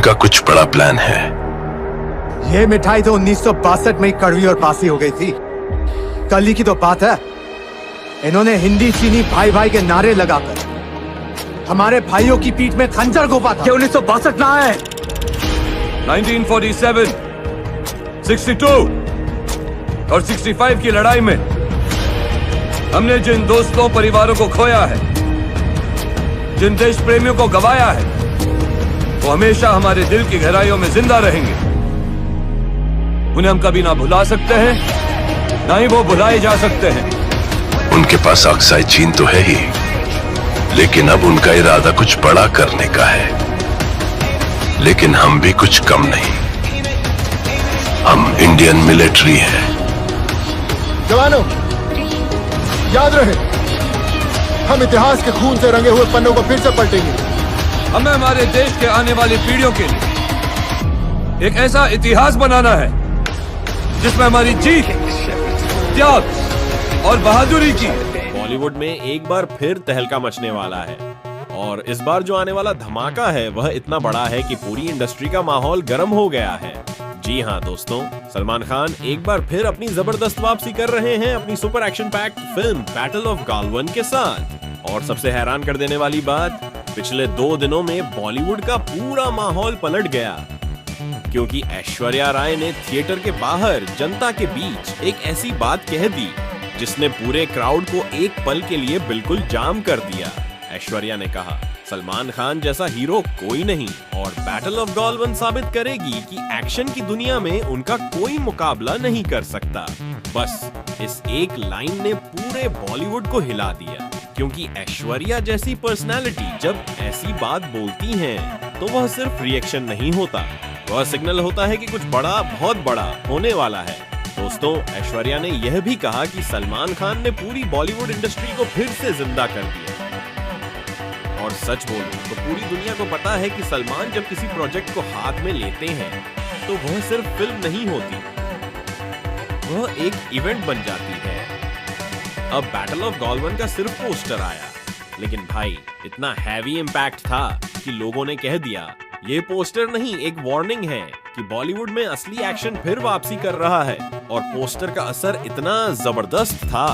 उनका कुछ बड़ा प्लान है। ये मिठाई तो 1962 में ही कड़वी और बासी हो गई थी। कल ही की तो बात है। इन्होंने हिंदी चीनी भाई भाई के नारे लगाकर हमारे भाइयों की पीठ में खंजर घोंपा था। ये 1962 ना है, 1947, 62 और 65 की लड़ाई में हमने जिन दोस्तों परिवारों को खोया है, जिन देश प्रेमियों को गवाया है, वो हमेशा हमारे दिल की गहराइयों में जिंदा रहेंगे। उन्हें हम कभी ना भुला सकते हैं, ना ही वो भुलाए जा सकते हैं। उनके पास ऑक्साइड चीन तो है ही, लेकिन अब उनका इरादा कुछ बड़ा करने का है। लेकिन हम भी कुछ कम नहीं। हम इंडियन मिलिट्री हैं। जवानों, याद रहे, हम इतिहास के खून से रंगे हुए पन्नों को फिर से पलटेंगे। हमें हमारे देश के आने वाली पीढ़ियों के लिए एक ऐसा इतिहास बनाना है जिसमें हमारी जीत, त्याग और बहादुरी की। बॉलीवुड में एक बार फिर तहलका मचने वाला है और इस बार जो आने वाला धमाका है वह इतना बड़ा है कि पूरी इंडस्ट्री का माहौल गर्म हो गया है। जी हाँ दोस्तों, सलमान खान एक बार फिर अपनी जबरदस्त वापसी कर रहे हैं अपनी super action packed film battle of Galwan के साथ। और सबसे हैरान कर देने वाली बात, पिछले 2 दिनों में बॉलीवुड का पूरा माहौल पलट गया, क्योंकि ऐश्वर्या राय ने थिएटर के बाहर जनता के बीच एक ऐसी बात कह दी जिसने पूरे क्राउड को एक पल के लिए बिल्कुल जाम कर दिया। ऐश्वर्या ने कहा, सलमान खान जैसा हीरो कोई नहीं और बैटल ऑफ गालवन साबित करेगी कि एक्शन की दुनिया में उनका कोई मुकाबला नहीं कर सकता। बस इस एक लाइन ने पूरे बॉलीवुड को हिला दिया, क्योंकि ऐश्वर्या जैसी पर्सनालिटी जब ऐसी बात बोलती हैं, तो वह सिर्फ रिएक्शन नहीं होता, वह सिग्नल होता है कि कुछ बड़ा, बहुत बड़ा होने वाला है। दोस्तों, ऐश्वर्या ने यह भी कहा कि सलमान खान ने पूरी बॉलीवुड इंडस्ट्री को फिर से जिंदा कर दिया। और सच बोलूं तो पूरी दुनिया को पता है कि सलमान जब किसी प्रोजेक्ट को हाथ में लेते हैं तो वह सिर्फ फिल्म नहीं होती, वह एक इवेंट बन जाती है। अब बैटल ऑफ गालवन का सिर्फ पोस्टर आया, लेकिन भाई इतना हैवी इम्पैक्ट था कि लोगों ने कह दिया, ये पोस्टर नहीं, एक वार्निंग है कि बॉलीवुड में असली एक्शन फिर वापसी कर रहा है। और पोस्टर का असर इतना जबरदस्त था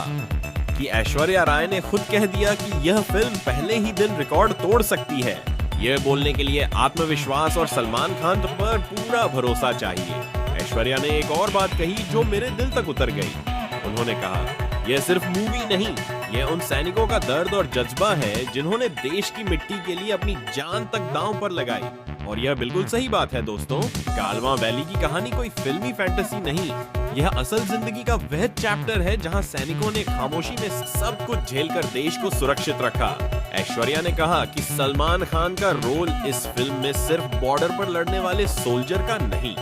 कि ऐश्वर्या राय ने खुद कह दिया कि यह फिल्म पहले ही दिन रिकॉर्ड तोड़ सकती है। यह बोलने के लिए आत्मविश्वास और सलमान खान पर पूरा भरोसा चाहिए। ऐश्वर्या ने एक और बात कही जो मेरे दिल तक उतर गई। उन्होंने कहा, यह सिर्फ मूवी नहीं, यह उन सैनिकों का दर्द और जज्बा है जिन्होंने देश की मिट्टी के लिए अपनी जान तक दांव पर लगाई। और यह बिल्कुल सही बात है दोस्तों, गालवा वैली की कहानी कोई फिल्मी फैंटेसी नहीं, यह असल जिंदगी का वह चैप्टर है जहां सैनिकों ने खामोशी में सब कुछ झेलकर देश को सुरक्षित रखा। ऐश्वर्या ने कहा कि सलमान खान का रोल इस फिल्म में सिर्फ बॉर्डर पर लड़ने वाले सोल्जर का नहीं,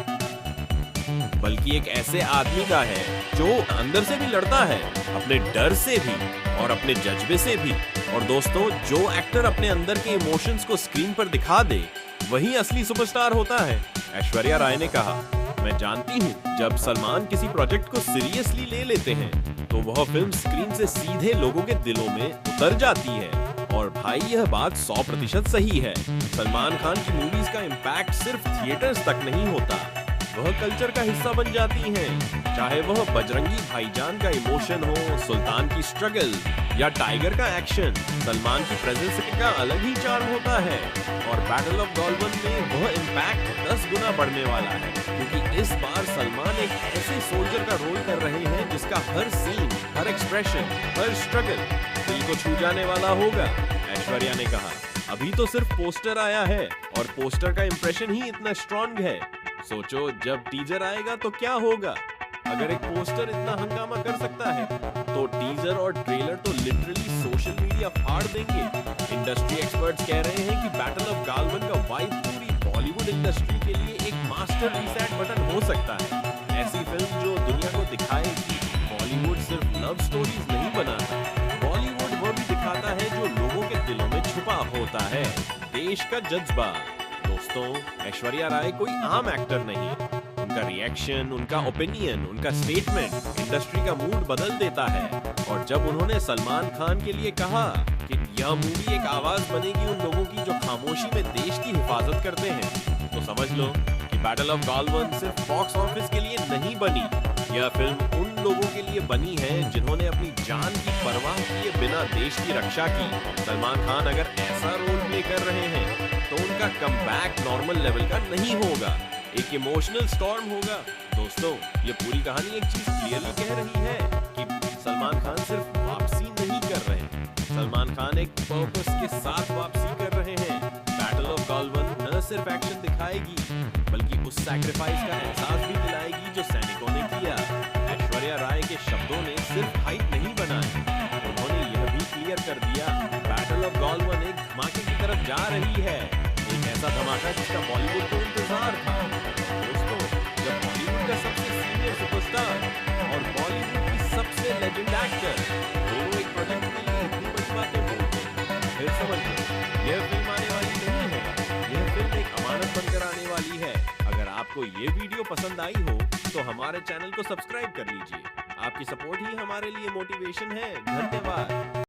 बल्कि एक ऐसे आदमी का है जो अंदर से भी लड़ता है, अपने डर से भी और अपने जज्बे से भी। और दोस्तों, जो एक्टर अपने अंदर के इमोशंस को स्क्रीन पर दिखा दे वही असली सुपरस्टार होता है। ऐश्वर्या राय ने कहा, मैं जानती हूँ जब सलमान किसी प्रोजेक्ट को सीरियसली ले लेते हैं तो वह फिल्म स्क्रीन से सीधे लोगों के दिलों में उतर जाती है। और भाई यह बात 100% सही है। सलमान खान की मूवीज का इम्पैक्ट सिर्फ थिएटर्स तक नहीं होता, वह कल्चर का हिस्सा बन जाती हैं। चाहे वह बजरंगी भाईजान का इमोशन हो, सुल्तान की स्ट्रगल या टाइगर का एक्शन, सलमान की प्रेजेंस का अलग ही चार्म होता है। और बैटल ऑफ गालवन में वह इम्पैक्ट 10 गुना बढ़ने वाला है, क्योंकि इस बार सलमान एक ऐसे सोल्जर का रोल कर रहे हैं जिसका हर सीन, हर एक्सप्रेशन, हर स्ट्रगल दिल को छू जाने वाला होगा। ऐश्वर्या ने कहा, अभी तो सिर्फ पोस्टर आया है और पोस्टर का इंप्रेशन ही इतना स्ट्रॉन्ग है। सोचो जब टीजर आएगा तो क्या होगा। अगर एक पोस्टर इतना हंगामा कर सकता है तो टीजर और ट्रेलर तो लिटरली सोशल मीडिया फाड़ देंगे। इंडस्ट्री एक्सपर्ट्स कह रहे हैं कि बैटल ऑफ गालवन का वाइब पूरी बॉलीवुड इंडस्ट्री के लिए एक मास्टर रीसेट बटन हो सकता है। ऐसी फिल्म जो दुनिया को दिखाए कि बॉलीवुड सिर्फ लव स्टोरीज नहीं बनाता, बॉलीवुड वो भी दिखाता है जो लोगों के दिलों में छुपा होता है, देश का जज्बा। दोस्तों, ऐश्वर्या राय कोई आम एक्टर नहीं, उनका रिएक्शन, उनका ओपिनियन, उनका स्टेटमेंट इंडस्ट्री का मूड बदल देता है। और जब उन्होंने सलमान खान के लिए कहा कि यह मूवी एक आवाज बनेगी उन लोगों की जो खामोशी में देश की हिफाजत करते हैं। तो समझ लो कि बैटल ऑफ गालवन सिर्फ बॉक्स ऑफिस के लिए नहीं बनी, यह फिल्म उन लोगों के लिए बनी है जिन्होंने अपनी जान की परवाह किए बिना देश की रक्षा की। सलमान खान अगर ऐसा रोल प्ले कर रहे हैं तो उनका कमबैक नॉर्मल लेवल का नहीं होगा, एक इमोशनल स्टॉर्म होगा। दोस्तों, ये पूरी कहानी एक चीज क्लियरली कह रही है कि सलमान खान सिर्फ वापसी नहीं कर रहे हैं, सलमान खान एक पर्पस के साथ वापसी कर रहे हैं। बैटल ऑफ गालवन न सिर्फ एक्शन दिखाएगी बल्कि उस सैक्रिफाइस का एहसास भी दिलाएगी जो सैनिकों ने किया। ऐश्वर्या राय के शब्दों ने सिर्फ हाइप नहीं बनाई, उन्होंने यह भी क्लियर कर दिया बैटल ऑफ गालवन एक धमाके की तरफ जा रही है, एक ऐसा धमाका जिसका बॉलीवुड को इंतजार था। दोस्तों, जब बॉलीवुड का सबसे सीनियर सुपरस्टार और बॉलीवुड की सबसे लेजेंड एक्टर दोनों एक प्रोजेक्ट के लिए इतनी बड़ी बातें बोलते हैं, फिर समझ लो यह फिल्म आने वाली नहीं है, यह फिल्म एक अमानत बनकर आने वाली है। अगर आपको ये वीडियो पसंद आई हो तो हमारे चैनल को सब्सक्राइब कर लीजिए, आपकी सपोर्ट ही हमारे लिए मोटिवेशन है। धन्यवाद।